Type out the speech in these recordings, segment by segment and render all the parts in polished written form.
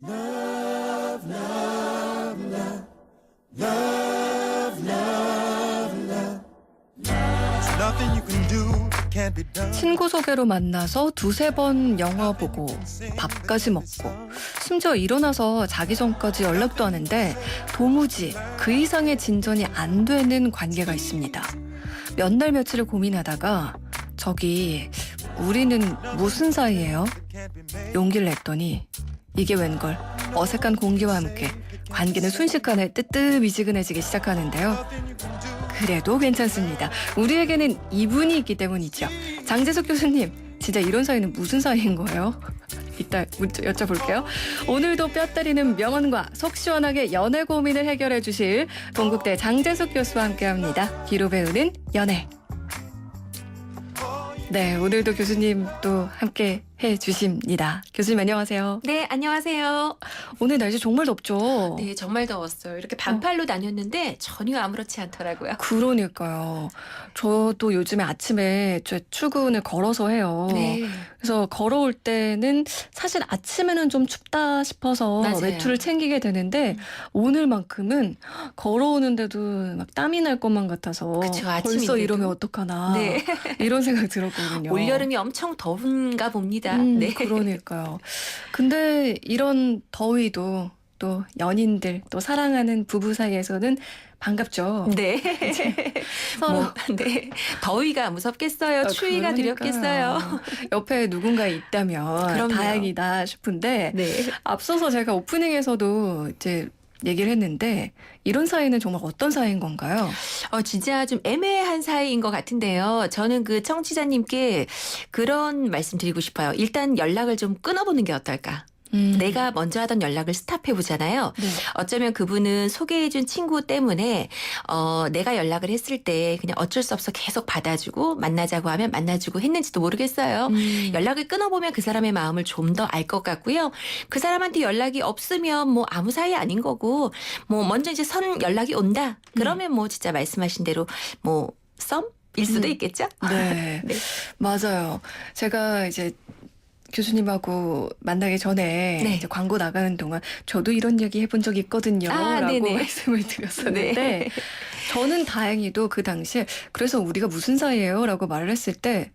Love, love, love, love, love, love. There's nothing you can do that can't be done. 친구 소개로 만나서 두세 번 영화 보고 밥까지 먹고 심지어 일어나서 자기 전까지 연락도 하는데 도무지 그 이상의 진전이 안 되는 관계가 있습니다. 몇 날 며칠을 고민하다가 저기 우리는 무슨 사이예요? 용기를 냈더니 이게 웬걸 어색한 공기와 함께 관계는 순식간에 뜨뜻미지근해지기 시작하는데요. 그래도 괜찮습니다. 우리에게는 이분이 있기 때문이죠. 장재석 교수님, 진짜 이런 사이는 무슨 사이인 거예요? 이따 여쭤볼게요. 오늘도 뼈 때리는 명언과 속 시원하게 연애 고민을 해결해 주실 동국대 장재석 교수와 함께합니다. 귀로 배우는 연애. 네, 오늘도 교수님 또 함께 해주십니다. 교수님 안녕하세요. 네, 안녕하세요. 오늘 날씨 정말 덥죠? 네, 정말 더웠어요. 이렇게 반팔로 다녔는데 전혀 아무렇지 않더라고요. 그러니까요. 저도 요즘에 아침에 출근을 걸어서 해요. 네. 그래서 걸어올 때는 사실 아침에는 좀 춥다 싶어서 맞아요. 외투를 챙기게 되는데 오늘만큼은 걸어오는데도 막 땀이 날 것만 같아서 그쵸, 벌써 아침인데도. 이러면 어떡하나 네. 이런 생각 들었거든요. 올여름이 엄청 더운가 봅니다. 네. 그러니까요. 근데 이런 더위도 또 연인들 또 사랑하는 부부 사이에서는 반갑죠. 네. 서로 네. 더위가 무섭겠어요. 추위가 그러니까요. 두렵겠어요. 옆에 누군가 있다면 그럼요. 다행이다 싶은데 네. 앞서서 제가 오프닝에서도 이제 얘기를 했는데 이런 사이는 정말 어떤 사이인 건가요? 진짜 좀 애매한 사이인 것 같은데요. 저는 그 청취자님께 그런 말씀 드리고 싶어요. 일단 연락을 좀 끊어보는 게 어떨까? 내가 먼저 하던 연락을 스탑해보잖아요. 네. 어쩌면 그분은 소개해준 친구 때문에 내가 연락을 했을 때 그냥 어쩔 수 없어 계속 받아주고 만나자고 하면 만나주고 했는지도 모르겠어요. 연락을 끊어보면 그 사람의 마음을 좀 더 알 것 같고요. 그 사람한테 연락이 없으면 뭐 아무 사이 아닌 거고 뭐 먼저 이제 선 연락이 온다. 그러면 뭐 진짜 말씀하신 대로 뭐 썸일 수도 있겠죠. 네. 네. 맞아요. 제가 이제 교수님하고 만나기 전에 네. 이제 광고 나가는 동안 저도 이런 얘기 해본 적 있거든요. 라고 네네. 말씀을 드렸었는데 네. 저는 다행히도 그 당시에 그래서 우리가 무슨 사이예요? 라고 말을 했을 때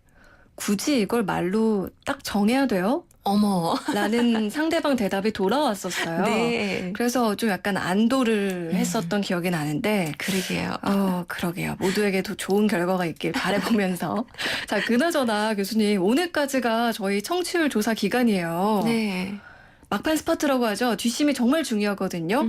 굳이 이걸 말로 딱 정해야 돼요? 어머. 라는 상대방 대답이 돌아왔었어요. 네. 그래서 좀 약간 안도를 했었던 기억이 나는데 그러게요. 그러게요. 모두에게도 좋은 결과가 있길 바라보면서. 자, 그나저나 교수님, 오늘까지가 저희 청취율 조사 기간이에요. 네. 막판 스파트라고 하죠. 뒷심이 정말 중요하거든요.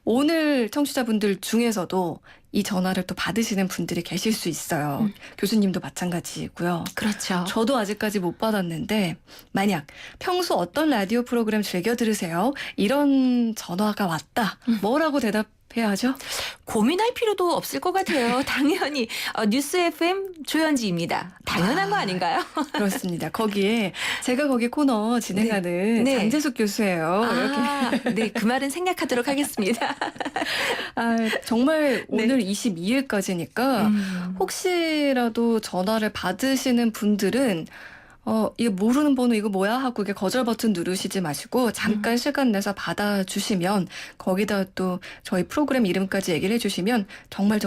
오늘 청취자분들 중에서도 이 전화를 또 받으시는 분들이 계실 수 있어요. 교수님도 마찬가지고요. 그렇죠. 저도 아직까지 못 받았는데 만약 평소 어떤 라디오 프로그램 즐겨 들으세요? 이런 전화가 왔다. 뭐라고 대답해야 하죠? 고민할 필요도 없을 것 같아요. 당연히 뉴스 FM 조현지입니다. 당연한 거 아닌가요? 그렇습니다. 거기에 제가 거기 코너 진행하는 네. 장재숙 교수예요. 이렇게. 네, 그 말은 생략하도록 하겠습니다. 정말 오늘 22일까지니까 혹시라도 전화를 받으시는 분들은 이게 모르는 번호 이거 뭐야 하고 이게 거절 버튼 누르시지 마시고 잠깐 시간 내서 받아주시면 거기다 또 저희 프로그램 이름까지 얘기를 해주시면 정말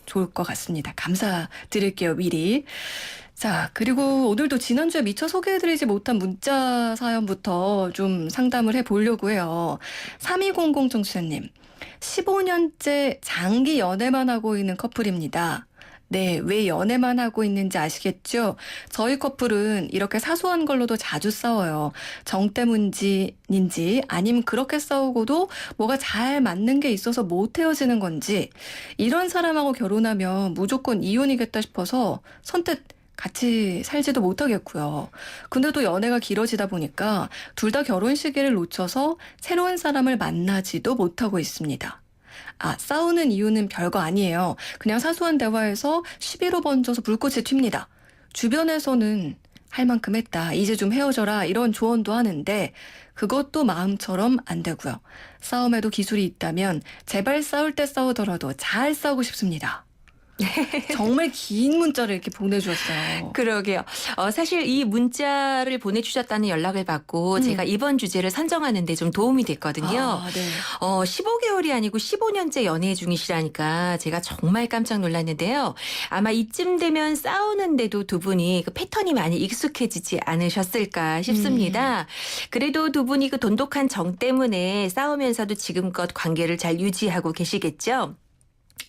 좋을 것 같습니다. 감사드릴게요, 미리. 자, 그리고 오늘도 지난주에 미처 소개해드리지 못한 문자 사연부터 좀 상담을 해보려고 해요. 3200 청취자님, 15년째 장기 연애만 하고 있는 커플입니다. 네, 왜 연애만 하고 있는지 아시겠죠? 저희 커플은 이렇게 사소한 걸로도 자주 싸워요. 정 때문인지 아니면 그렇게 싸우고도 뭐가 잘 맞는 게 있어서 못 헤어지는 건지 이런 사람하고 결혼하면 무조건 이혼이겠다 싶어서 선뜻 같이 살지도 못하겠고요. 근데 또 연애가 길어지다 보니까 둘 다 결혼 시기를 놓쳐서 새로운 사람을 만나지도 못하고 있습니다. 싸우는 이유는 별거 아니에요. 그냥 사소한 대화에서 시비로 번져서 불꽃이 튑니다. 주변에서는 할 만큼 했다. 이제 좀 헤어져라. 이런 조언도 하는데 그것도 마음처럼 안 되고요. 싸움에도 기술이 있다면 제발 싸울 때 싸우더라도 잘 싸우고 싶습니다. 정말 긴 문자를 이렇게 보내주셨어요. 그러게요. 사실 이 문자를 보내주셨다는 연락을 받고 제가 이번 주제를 선정하는데 좀 도움이 됐거든요. 아, 네. 15개월이 아니고 15년째 연애 중이시라니까 제가 정말 깜짝 놀랐는데요. 아마 이쯤 되면 싸우는데도 두 분이 그 패턴이 많이 익숙해지지 않으셨을까 싶습니다. 그래도 두 분이 그 돈독한 정 때문에 싸우면서도 지금껏 관계를 잘 유지하고 계시겠죠.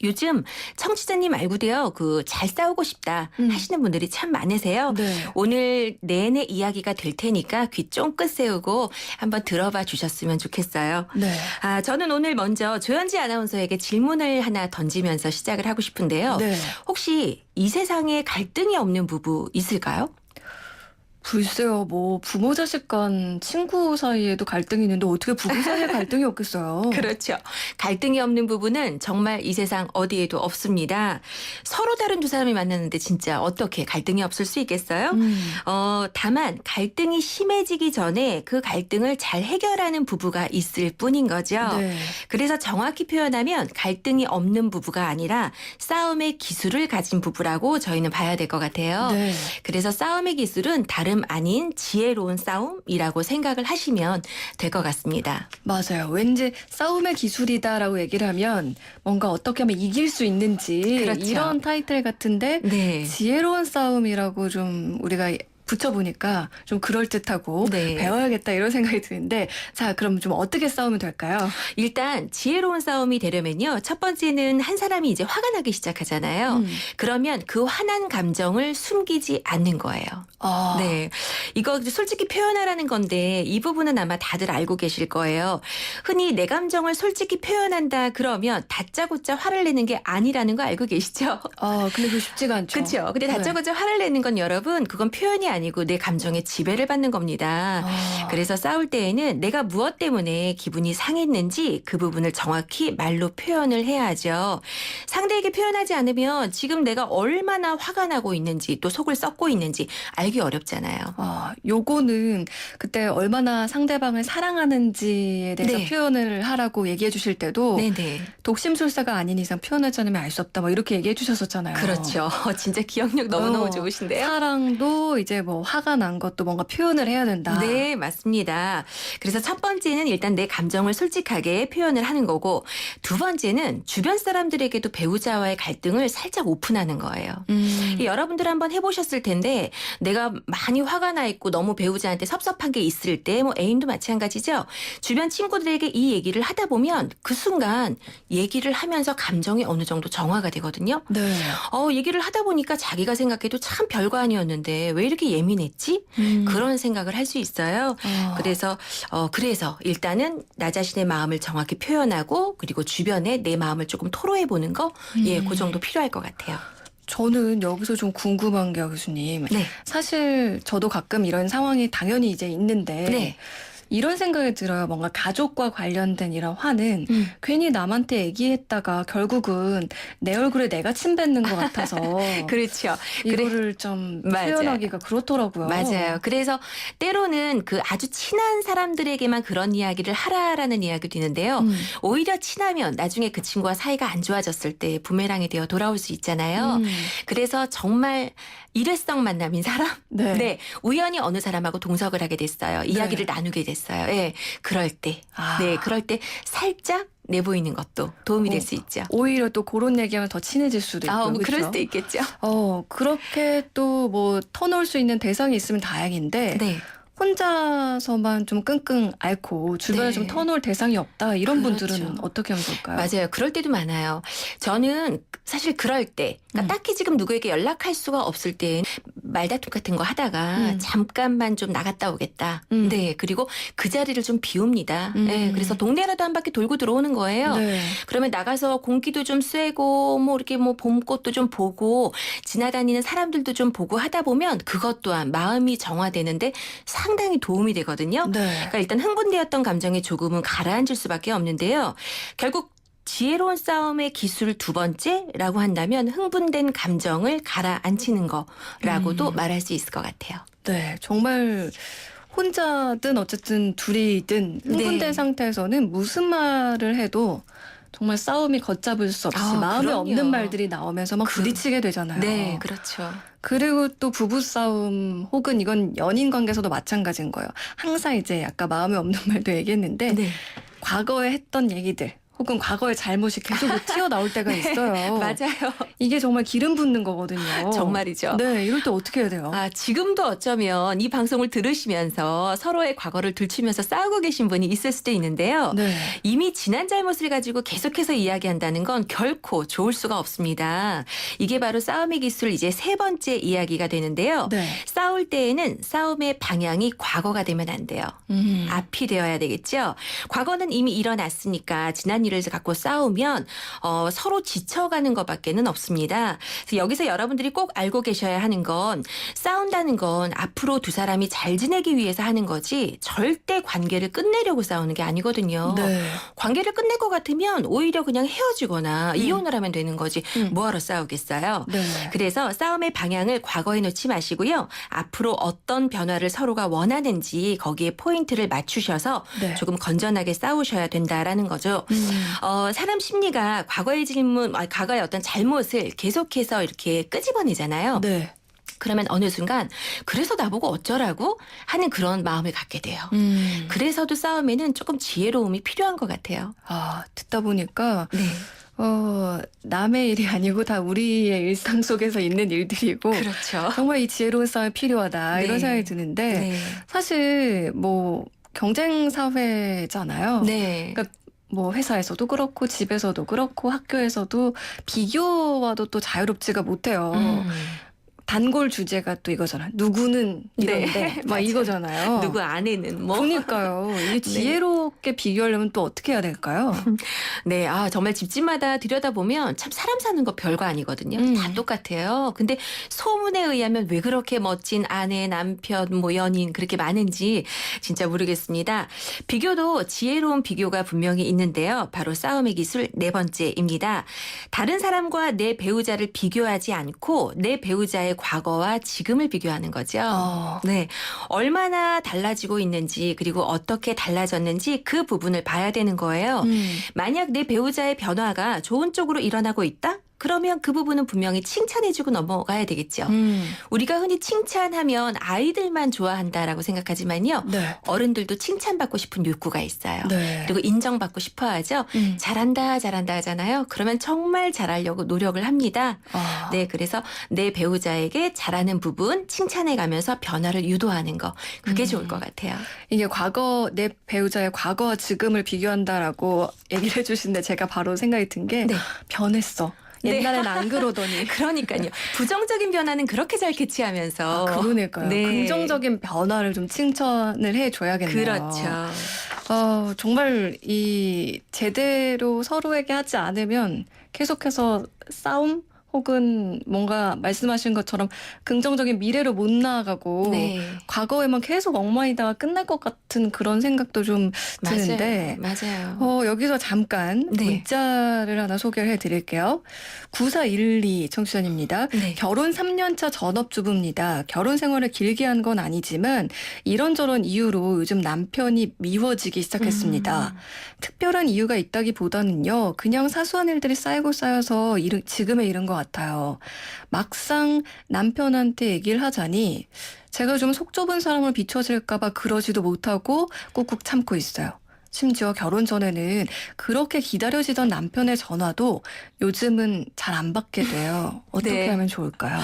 요즘 청취자님 말고도요, 그 잘 싸우고 싶다 하시는 분들이 참 많으세요. 네. 오늘 내내 이야기가 될 테니까 귀 쫑긋 세우고 한번 들어봐 주셨으면 좋겠어요. 네. 저는 오늘 먼저 조현지 아나운서에게 질문을 하나 던지면서 시작을 하고 싶은데요. 네. 혹시 이 세상에 갈등이 없는 부부 있을까요? 글쎄요, 뭐 부모 자식 간 친구 사이에도 갈등이 있는데 어떻게 부부 사이에 갈등이 없겠어요? 그렇죠. 갈등이 없는 부부는 정말 이 세상 어디에도 없습니다. 서로 다른 두 사람이 만났는데 진짜 어떻게 갈등이 없을 수 있겠어요? 다만 갈등이 심해지기 전에 그 갈등을 잘 해결하는 부부가 있을 뿐인 거죠. 네. 그래서 정확히 표현하면 갈등이 없는 부부가 아니라 싸움의 기술을 가진 부부라고 저희는 봐야 될 것 같아요. 네. 그래서 싸움의 기술은 다름 아닌 지혜로운 싸움이라고 생각을 하시면 될 것 같습니다. 맞아요. 왠지 싸움의 기술이다라고 얘기를 하면 뭔가 어떻게 하면 이길 수 있는지 그렇죠. 이런 타이틀 같은데 네. 지혜로운 싸움이라고 좀 우리가 붙여보니까 좀 그럴듯하고 네. 배워야겠다 이런 생각이 드는데 자 그럼 좀 어떻게 싸우면 될까요? 일단 지혜로운 싸움이 되려면요. 첫 번째는 한 사람이 이제 화가 나기 시작하잖아요. 그러면 그 화난 감정을 숨기지 않는 거예요. 아, 네. 이거 솔직히 표현하라는 건데 이 부분은 아마 다들 알고 계실 거예요. 흔히 내 감정을 솔직히 표현한다 그러면 다짜고짜 화를 내는 게 아니라는 거 알고 계시죠? 근데 그게 쉽지가 않죠. 그렇죠. 근데 네. 다짜고짜 화를 내는 건 여러분 그건 표현이 아니고 내 감정에 지배를 받는 겁니다. 그래서 싸울 때에는 내가 무엇 때문에 기분이 상했는지 그 부분을 정확히 말로 표현을 해야죠. 상대에게 표현하지 않으면 지금 내가 얼마나 화가 나고 있는지 또 속을 썩고 있는지 알기 어렵잖아요. 요거는 그때 얼마나 상대방을 사랑하는지에 대해서 네. 표현을 하라고 얘기해 주실 때도 네네. 독심술사가 아닌 이상 표현하지 않으면 알 수 없다. 뭐 이렇게 얘기해 주셨었잖아요. 그렇죠. 진짜 기억력 너무너무 어, 좋으신데요. 사랑도 이제 뭐 화가 난 것도 뭔가 표현을 해야 된다. 네, 맞습니다. 그래서 첫 번째는 일단 내 감정을 솔직하게 표현을 하는 거고 두 번째는 주변 사람들에게도 배우자와의 갈등을 살짝 오픈하는 거예요. 여러분들 한번 해보셨을 텐데 내가 많이 화가 나 있고 너무 배우자한테 섭섭한 게 있을 때 뭐 애인도 마찬가지죠. 주변 친구들에게 이 얘기를 하다 보면 그 순간 얘기를 하면서 감정이 어느 정도 정화가 되거든요. 네. 얘기를 하다 보니까 자기가 생각해도 참 별거 아니었는데 왜 이렇게 예민했지? 그런 생각을 할 수 있어요. 그래서 일단은 나 자신의 마음을 정확히 표현하고 그리고 주변에 내 마음을 조금 토로해 보는 거, 그 정도 필요할 것 같아요. 저는 여기서 좀 궁금한 게 교수님. 네. 사실 저도 가끔 이런 상황이 당연히 이제 있는데 네. 이런 생각이 들어요. 뭔가 가족과 관련된 이런 화는 괜히 남한테 얘기했다가 결국은 내 얼굴에 내가 침 뱉는 것 같아서 그렇죠. 이거를 좀 맞아요. 표현하기가 그렇더라고요. 맞아요. 그래서 때로는 그 아주 친한 사람들에게만 그런 이야기를 하라라는 이야기도 있는데요. 오히려 친하면 나중에 그 친구와 사이가 안 좋아졌을 때 부메랑이 되어 돌아올 수 있잖아요. 그래서 정말 일회성 만남인 사람? 네. 우연히 어느 사람하고 동석을 하게 됐어요. 이야기를 나누게 됐어요. 예. 그럴 때. 그럴 때 살짝 내보이는 것도 도움이 될 수 있죠. 오히려 또 그런 얘기하면 더 친해질 수도 있고. 뭐 그럴 그렇죠? 수도 있겠죠. 그렇게 또 뭐 터놓을 수 있는 대상이 있으면 다행인데 네. 혼자서만 좀 끙끙 앓고 주변에 네. 좀 터놓을 대상이 없다. 이런 그렇죠. 분들은 어떻게 하면 좋을까요? 맞아요. 그럴 때도 많아요. 저는 사실 그럴 때 그러니까 딱히 지금 누구에게 연락할 수가 없을 때 말다툼 같은 거 하다가 잠깐만 좀 나갔다 오겠다. 네. 그리고 그 자리를 좀 비웁니다. 네. 그래서 동네라도 한 바퀴 돌고 들어오는 거예요. 네. 그러면 나가서 공기도 좀 쐬고 뭐 이렇게 뭐 봄꽃도 좀 보고 지나다니는 사람들도 좀 보고 하다 보면 그것 또한 마음이 정화되는데 상당히 도움이 되거든요. 네. 그러니까 일단 흥분되었던 감정이 조금은 가라앉을 수밖에 없는데요. 결국 지혜로운 싸움의 기술 두 번째라고 한다면 흥분된 감정을 가라앉히는 거라고도 말할 수 있을 것 같아요. 네. 정말 혼자든 어쨌든 둘이든 흥분된 네. 상태에서는 무슨 말을 해도 정말 싸움이 걷잡을 수 없이 마음에 그럼요. 없는 말들이 나오면서 막 부딪히게 되잖아요. 네, 그렇죠. 그리고 또 부부싸움 혹은 이건 연인 관계에서도 마찬가지인 거예요. 항상 이제 아까 마음에 없는 말도 얘기했는데 네. 과거에 했던 얘기들 혹은 과거의 잘못이 계속 튀어나올 때가 있어요. 맞아요. 이게 정말 기름 붓는 거거든요. 정말이죠. 네, 이럴 때 어떻게 해야 돼요? 지금도 어쩌면 이 방송을 들으시면서 서로의 과거를 들추면서 싸우고 계신 분이 있을 수도 있는데요. 네. 이미 지난 잘못을 가지고 계속해서 이야기한다는 건 결코 좋을 수가 없습니다. 이게 바로 싸움의 기술 이제 세 번째 이야기가 되는데요. 네. 싸울 때에는 싸움의 방향이 과거가 되면 안 돼요. 앞이 되어야 되겠죠. 과거는 이미 일어났으니까 지난 일을 갖고 싸우면 서로 지쳐가는 것밖에는 없습니다. 그래서 여기서 여러분들이 꼭 알고 계셔야 하는 건 싸운다는 건 앞으로 두 사람이 잘 지내기 위해서 하는 거지 절대 관계를 끝내려고 싸우는 게 아니거든요. 네. 관계를 끝낼 것 같으면 오히려 그냥 헤어지거나 이혼을 하면 되는 거지 뭐하러 싸우겠어요. 네. 그래서 싸움의 방향을 과거에 놓지 마시고요. 앞으로 어떤 변화를 서로가 원하는지 거기에 포인트를 맞추셔서 네. 조금 건전하게 싸우셔야 된다라는 거죠. 사람 심리가 과거의 어떤 잘못을 계속해서 이렇게 끄집어내잖아요. 네. 그러면 어느 순간 그래서 나보고 어쩌라고 하는 그런 마음을 갖게 돼요. 그래서도 싸움에는 조금 지혜로움이 필요한 것 같아요. 듣다 보니까 네. 남의 일이 아니고 다 우리의 일상 속에서 있는 일들이고 그렇죠. 정말 이 지혜로운 싸움이 필요하다 네. 이런 생각이 드는데 네. 사실 뭐 경쟁 사회잖아요. 네. 그러니까 뭐 회사에서도 그렇고 집에서도 그렇고 학교에서도 비교와도 또 자유롭지가 못해요. 단골 주제가 또 이거잖아요. 누구는 이런데 네, 막 맞아요. 이거잖아요. 누구 아내는 뭐. 그러니까요. 이게 지혜롭게 비교하려면 또 어떻게 해야 될까요? 네, 정말 집집마다 들여다보면 참 사람 사는 거 별거 아니거든요. 다 똑같아요. 근데 소문에 의하면 왜 그렇게 멋진 아내, 남편, 뭐 연인 그렇게 많은지 진짜 모르겠습니다. 비교도 지혜로운 비교가 분명히 있는데요. 바로 싸움의 기술 네 번째입니다. 다른 사람과 내 배우자를 비교하지 않고 내 배우자의 과거와 지금을 비교하는 거죠. 네, 얼마나 달라지고 있는지 그리고 어떻게 달라졌는지 그 부분을 봐야 되는 거예요. 만약 내 배우자의 변화가 좋은 쪽으로 일어나고 있다? 그러면 그 부분은 분명히 칭찬해주고 넘어가야 되겠죠. 우리가 흔히 칭찬하면 아이들만 좋아한다라고 생각하지만요. 네. 어른들도 칭찬받고 싶은 욕구가 있어요. 네. 그리고 인정받고 싶어 하죠. 잘한다 잘한다 하잖아요. 그러면 정말 잘하려고 노력을 합니다. 네, 그래서 내 배우자에게 잘하는 부분 칭찬해가면서 변화를 유도하는 거. 그게 좋을 것 같아요. 이게 내 배우자의 과거와 지금을 비교한다라고 얘기를 해주시는데 제가 바로 생각이 든 게 네. 변했어. 옛날엔 안 그러더니. 그러니까요. 부정적인 변화는 그렇게 잘 캐치하면서. 그러니까요. 네. 긍정적인 변화를 좀 칭찬을 해줘야겠네요. 그렇죠. 정말 제대로 서로에게 하지 않으면 계속해서 싸움 혹은 뭔가 말씀하신 것처럼 긍정적인 미래로 못 나아가고 네. 과거에만 계속 엉망이다가 끝날 것 같은 그런 생각도 좀 드는데 맞아요. 여기서 잠깐 네. 문자를 하나 소개를 해드릴게요. 9412 청취자입니다. 네. 결혼 3년차 전업주부입니다. 결혼 생활을 길게 한 건 아니지만 이런저런 이유로 요즘 남편이 미워지기 시작했습니다. 특별한 이유가 있다기보다는요. 그냥 사소한 일들이 쌓이고 쌓여서 지금에 이른 것 같아요. 막상 남편한테 얘기를 하자니 제가 좀 속 좁은 사람을 비춰질까 봐 그러지도 못하고 꾹꾹 참고 있어요. 심지어 결혼 전에는 그렇게 기다려지던 남편의 전화도 요즘은 잘 안 받게 돼요. 어떻게 네. 하면 좋을까요?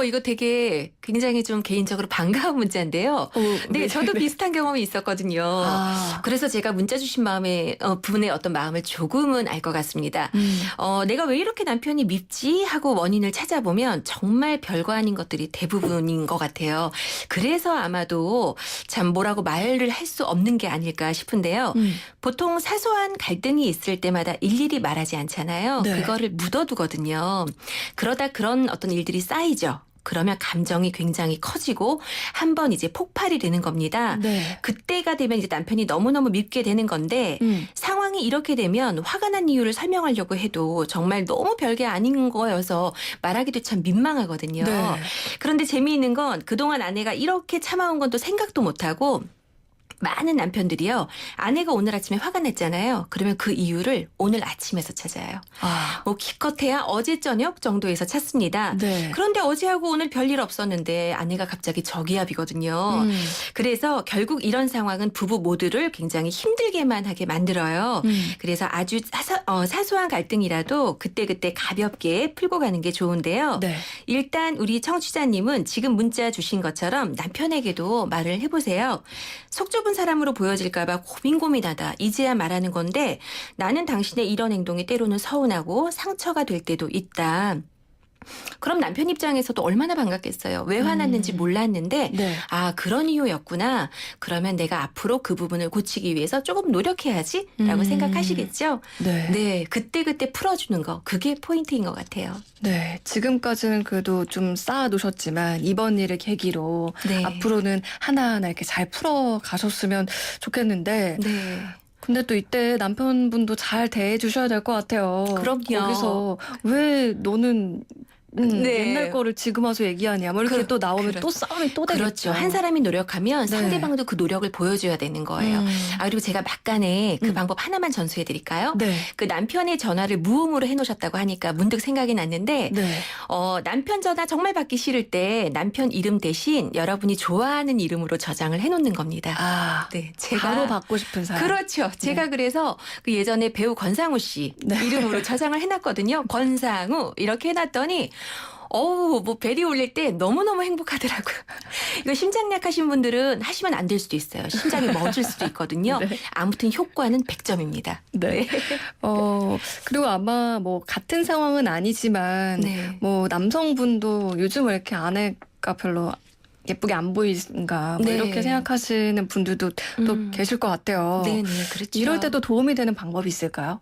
이거 되게 굉장히 좀 개인적으로 반가운 문자인데요. 네, 저도 비슷한 경험이 있었거든요. 그래서 제가 문자 주신 분의 어떤 마음을 조금은 알 것 같습니다. 내가 왜 이렇게 남편이 밉지 하고 원인을 찾아보면 정말 별거 아닌 것들이 대부분인 것 같아요. 그래서 아마도 참 뭐라고 말을 할 수 없는 게 아닐까 싶은데요. 보통 사소한 갈등이 있을 때마다 일일이 말하지 않잖아요. 네. 그거를 묻어두거든요. 그러다 그런 어떤 일들이 쌓이죠. 그러면 감정이 굉장히 커지고 한번 이제 폭발이 되는 겁니다. 네. 그때가 되면 이제 남편이 너무너무 밉게 되는 건데 상황이 이렇게 되면 화가 난 이유를 설명하려고 해도 정말 너무 별게 아닌 거여서 말하기도 참 민망하거든요. 네. 그런데 재미있는 건 그동안 아내가 이렇게 참아온 건 또 생각도 못하고 많은 남편들이요. 아내가 오늘 아침에 화가 냈잖아요. 그러면 그 이유를 오늘 아침에서 찾아요. 아, 뭐 기껏해야 어제 저녁 정도에서 찾습니다. 네. 그런데 어제하고 오늘 별일 없었는데 아내가 갑자기 저기압이거든요. 그래서 결국 이런 상황은 부부 모두를 굉장히 힘들게만 하게 만들어요. 그래서 아주 사소한 갈등이라도 그때그때 가볍게 풀고 가는 게 좋은데요. 네. 일단 우리 청취자님은 지금 문자 주신 것처럼 남편에게도 말을 해보세요. 속 좁은 사람으로 보여질까봐 고민하다 이제야 말하는 건데 나는 당신의 이런 행동이 때로는 서운하고 상처가 될 때도 있다. 그럼 남편 입장에서도 얼마나 반갑겠어요. 왜 화났는지 몰랐는데 네. 아 그런 이유였구나. 그러면 내가 앞으로 그 부분을 고치기 위해서 조금 노력해야지 라고 생각하시겠죠. 네. 네, 그때그때 풀어주는 거 그게 포인트인 것 같아요. 네. 지금까지는 그래도 좀 쌓아 놓으셨지만 이번 일을 계기로 네. 앞으로는 하나하나 이렇게 잘 풀어 가셨으면 좋겠는데 네. 근데 또 이때 남편분도 잘 대해 주셔야 될 것 같아요. 그럼요. 거기서 왜 너는 네. 옛날 거를 지금 와서 얘기하냐. 뭐 이렇게 또 나오면 또 싸움이 또 되겠죠. 그렇죠. 한 사람이 노력하면 네. 상대방도 그 노력을 보여줘야 되는 거예요. 아 그리고 제가 막간에 그 방법 하나만 전수해 드릴까요? 네. 그 남편의 전화를 무음으로 해놓으셨다고 하니까 문득 생각이 났는데 네. 남편 전화 정말 받기 싫을 때 남편 이름 대신 여러분이 좋아하는 이름으로 저장을 해놓는 겁니다. 아, 네, 제가 바로 받고 싶은 사람. 그렇죠. 제가 그래서 그 예전에 배우 권상우 씨 네. 이름으로 저장을 해놨거든요. 권상우 이렇게 해놨더니 뭐 벨이 울릴 때 너무너무 행복하더라고요. 이거 심장 약하신 분들은 하시면 안 될 수도 있어요. 심장이 멎을 수도 있거든요. 네. 아무튼 효과는 100점입니다. 네. 그리고 아마 뭐 같은 상황은 아니지만 네. 뭐 남성분도 요즘 왜 이렇게 아내가 별로 예쁘게 안 보이는가 뭐 네. 이렇게 생각하시는 분들도 또 계실 것 같아요. 네네, 그렇죠. 이럴 때도 도움이 되는 방법이 있을까요?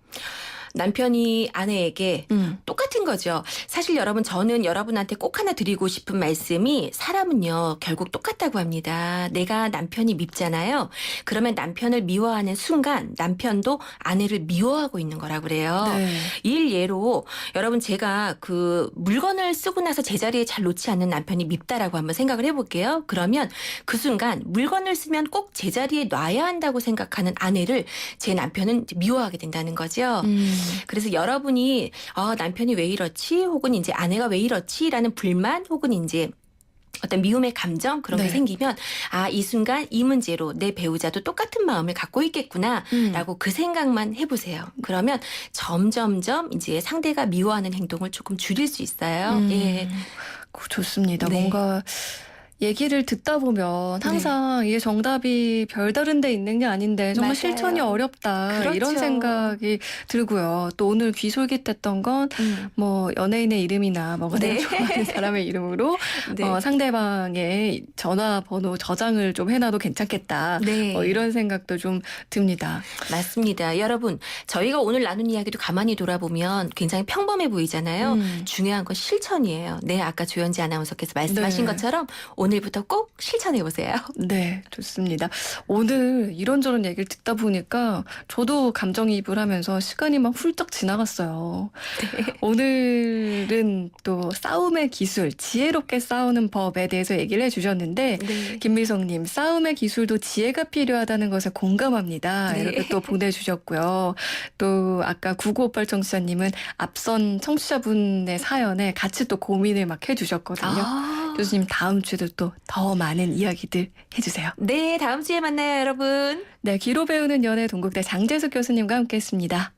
남편이 아내에게 똑같은 거죠. 사실 여러분 저는 여러분한테 꼭 하나 드리고 싶은 말씀이 사람은요 결국 똑같다고 합니다. 내가 남편이 밉잖아요. 그러면 남편을 미워하는 순간 남편도 아내를 미워하고 있는 거라고 그래요. 네. 일예로 여러분 제가 그 물건을 쓰고 나서 제자리에 잘 놓지 않는 남편이 밉다라고 한번 생각을 해볼게요. 그러면 그 순간 물건을 쓰면 꼭 제자리에 놔야 한다고 생각하는 아내를 제 남편은 미워하게 된다는 거죠. 그래서 여러분이 남편이 왜 이렇지 혹은 이제 아내가 왜 이렇지라는 불만 혹은 이제 어떤 미움의 감정 그런 게 네. 생기면 이 순간 이 문제로 내 배우자도 똑같은 마음을 갖고 있겠구나라고 그 생각만 해보세요. 그러면 점점점 이제 상대가 미워하는 행동을 조금 줄일 수 있어요. 예. 좋습니다. 네. 뭔가 얘기를 듣다 보면 항상 이게 정답이 별다른 데 있는 게 아닌데 정말 맞아요. 실천이 어렵다 그렇죠. 이런 생각이 들고요. 또 오늘 귀솔깃했던 건 뭐 연예인의 이름이나 뭐 내가 네. 좋아하는 사람의 이름으로 네. 상대방의 전화번호 저장을 좀 해놔도 괜찮겠다. 네. 이런 생각도 좀 듭니다. 맞습니다. 여러분 저희가 오늘 나눈 이야기도 가만히 돌아보면 굉장히 평범해 보이잖아요. 중요한 건 실천이에요. 네, 아까 조현지 아나운서께서 말씀하신 네. 것처럼 오늘부터 꼭 실천해 보세요. 네, 좋습니다. 오늘 이런저런 얘기를 듣다 보니까 저도 감정이입을 하면서 시간이 막 훌쩍 지나갔어요. 오늘은 또 싸움의 기술, 지혜롭게 싸우는 법에 대해서 얘기를 해주셨는데 네. 김미성님, 싸움의 기술도 지혜가 필요하다는 것에 공감합니다. 네. 이렇게 또 보내주셨고요. 또 아까 9958 청취자님은 앞선 청취자분의 사연에 같이 또 고민을 막 해주셨거든요. 교수님 다음 주에도 또 더 많은 이야기들 해주세요. 네, 다음 주에 만나요, 여러분. 네, 기로 배우는 연애 동국대 장재숙 교수님과 함께했습니다.